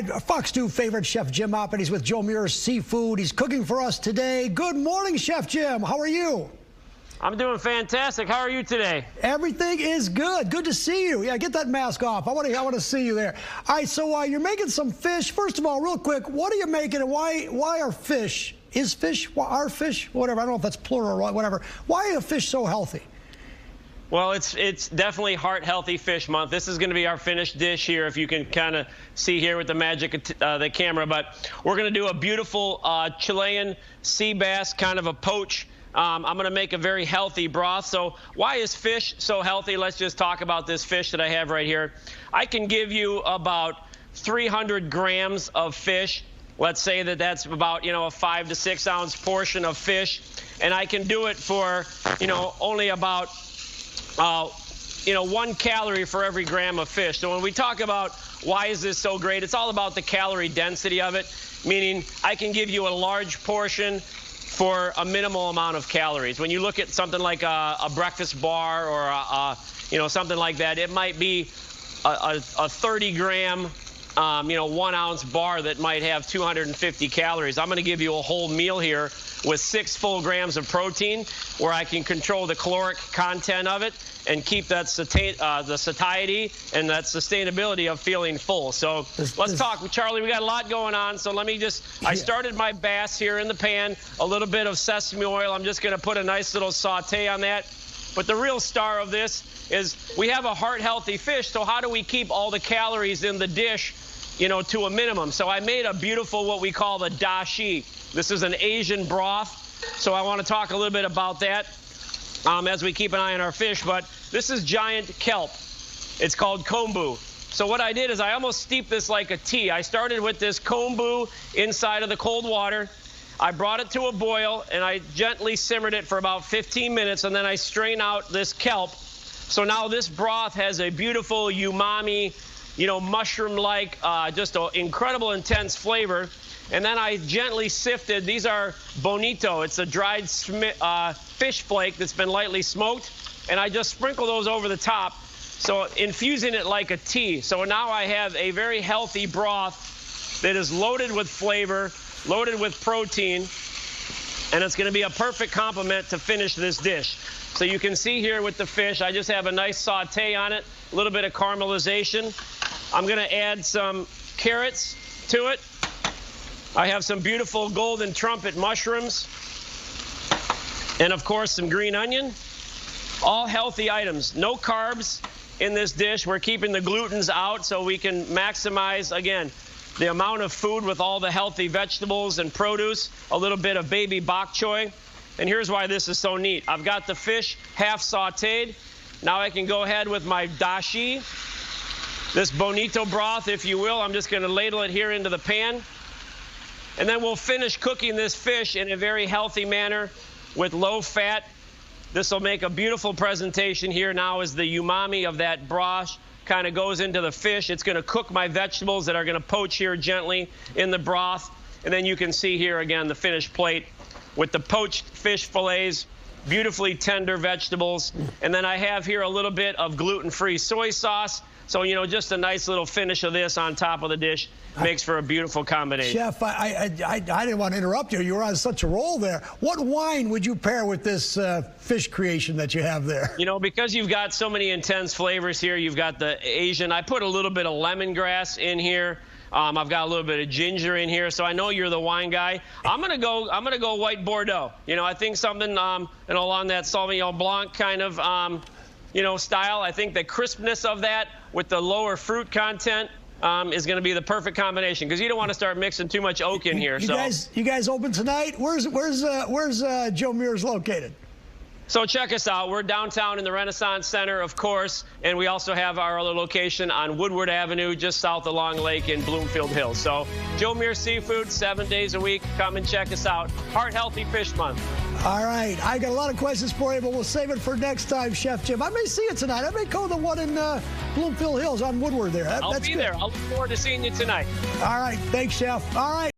right, Fox 2 favorite Chef Jim Oppat. He's with Joe Muer Seafood. He's cooking for us today. Good morning, Chef Jim. How are you? I'm doing fantastic. How are you today? Everything is good. Good to see you. Yeah, get that mask off. I want to see you there. All right, so you're making some fish. First of all, real quick, what are you making and why are fish? Is fish, are fish, whatever, I don't know if that's plural or whatever. Why are fish so healthy? Well, it's definitely Heart Healthy Fish Month. This is going to be our finished dish here, if you can kind of see here with the magic of the camera. But we're going to do a beautiful Chilean sea bass, kind of a poach. I'm going to make a very healthy broth. So why is fish so healthy? Let's just talk about this fish that I have right here. I can give you about 300 grams of fish. Let's say that that's about, a 5 to 6 ounce portion of fish. And I can do it for, only about 1 calorie for every gram of fish. So when we talk about why is this so great, it's all about the calorie density of it, meaning I can give you a large portion for a minimal amount of calories. When you look at something like a breakfast bar or something like that, it might be a 30 gram 1 ounce bar that might have 250 calories. I'm going to give you a whole meal here with 6 full grams of protein, where I can control the caloric content of it and keep that the satiety and that sustainability of feeling full. So let's talk. Charlie, we got a lot going on, so let me just, I started my bass here in the pan, a little bit of sesame oil. I'm just going to put a nice little saute on that. But the real star of this is we have a heart-healthy fish, so how do we keep all the calories in the dish, to a minimum? So I made a beautiful, what we call the dashi. This is an Asian broth, so I want to talk a little bit about that as we keep an eye on our fish. But this is giant kelp. It's called kombu. So what I did is I almost steeped this like a tea. I started with this kombu inside of the cold water. I brought it to a boil, and I gently simmered it for about 15 minutes, and then I strain out this kelp. So now this broth has a beautiful umami, mushroom-like, just an incredible intense flavor. And then I gently sifted. These are bonito. It's a dried fish flake that's been lightly smoked. And I just sprinkle those over the top, so infusing it like a tea. So now I have a very healthy broth that is loaded with flavor, loaded with protein, and it's going to be a perfect complement to finish this dish. So you can see here with the fish, I just have a nice saute on it, a little bit of caramelization. I'm going to add some carrots to it. I have some beautiful golden trumpet mushrooms, and of course some green onion. All healthy items, no carbs in this dish. We're keeping the glutens out so we can maximize, again, the amount of food with all the healthy vegetables and produce, a little bit of baby bok choy. And here's why this is so neat. I've got the fish half sauteed. Now I can go ahead with my dashi, this bonito broth, if you will. I'm just going to ladle it here into the pan. And then we'll finish cooking this fish in a very healthy manner with low fat. This will make a beautiful presentation here now as the umami of that broth kind of goes into the fish. It's going to cook my vegetables that are going to poach here gently in the broth. And then you can see here again the finished plate with the poached fish fillets, beautifully tender vegetables. And then I have here a little bit of gluten-free soy sauce. So, just a nice little finish of this on top of the dish makes for a beautiful combination. Chef, I didn't want to interrupt you. You were on such a roll there. What wine would you pair with this fish creation that you have there? Because you've got so many intense flavors here, you've got the Asian. I put a little bit of lemongrass in here. I've got a little bit of ginger in here, so I know you're the wine guy. I'm gonna go white Bordeaux. I think something along that Sauvignon Blanc kind of style. I think the crispness of that with the lower fruit content is going to be the perfect combination, because you don't want to start mixing too much oak in here. You guys open tonight? Where's Joe Muer's located? So check us out. We're downtown in the Renaissance Center, of course, and we also have our other location on Woodward Avenue, just south of Long Lake in Bloomfield Hills. So Joe Muer Seafood, 7 days a week. Come and check us out. Heart Healthy Fish Month. All right. I got a lot of questions for you, but we'll save it for next time, Chef Jim. I may see you tonight. I may go to the one in Bloomfield Hills on Woodward there. I'll be there. I'll look forward to seeing you tonight. All right. Thanks, Chef. All right.